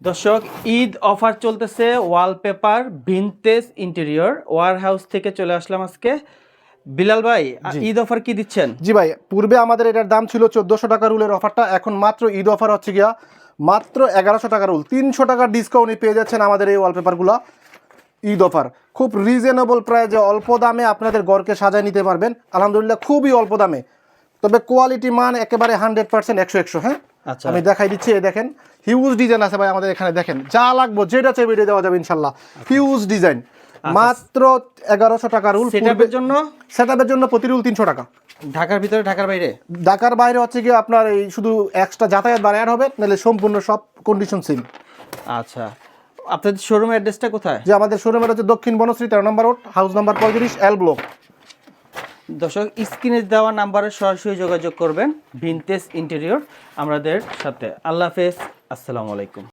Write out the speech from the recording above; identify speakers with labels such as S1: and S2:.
S1: দর্শক ঈদ অফার চলতেছে wallpaper vintage interior warehouse থেকে চলে আসলাম আজকে। বিলাল ভাই ঈদ অফার কি দিচ্ছেন?
S2: জি ভাই, পূর্বে আমাদের এটার দাম ছিল 1400 টাকা রুলের অফারটা, এখন মাত্র ঈদ অফার হচ্ছে গিয়া মাত্র 1100 টাকা রুল, 300 টাকার ডিসকাউন্টে পেয়ে যাচ্ছেন আমাদের এই ওয়ালপেপারগুলো। ঈদ অফার খুব রিজনেবল প্রাইসে অল্প দামে আপনাদের ঘরকে সাজায় নিতে পারবেন, আলহামদুলিল্লাহ খুবই অল্প দামে। তবে কোয়ালিটি মান একেবারে 100% 100 হ্যাঁ।
S1: আচ্ছা,
S2: আমি দেখাই দিচ্ছি, এই দেখেন হিউজ ডিজাইন আছে ভাই আমাদের এখানে, দেখেন যা লাগবে যেটা চাইবে এটা দেওয়া যাবে ইনশাল্লাহ। হিউজ ডিজাইন, মাত্র 1100 টাকা রুল। সেটআপের জন্য প্রতি রুল 300 টাকা।
S1: ঢাকার ভিতরে ঢাকার বাইরে?
S2: ঢাকার বাইরে হচ্ছে কি আপনার এই শুধু এক্সট্রা যাতায়াত বাড়ার হবে, নাহলে সম্পূর্ণ সব কন্ডিশন সেম।
S1: আচ্ছা, আপনাদের শোরুম অ্যাড্রেসটা কোথায়?
S2: যে আমাদের শোরুমের হচ্ছে দক্ষিণ বনশ্রী 13 নম্বর road, house number 35 L block.
S1: দর্শক স্ক্রিনে দেওয়া নাম্বারে সরাসরি যোগাযোগ করবেন ভিনটেজ ইন্টেরিয়র আমাদের সাথে। আল্লাহ হাফেজ, আসসালামু আলাইকুম।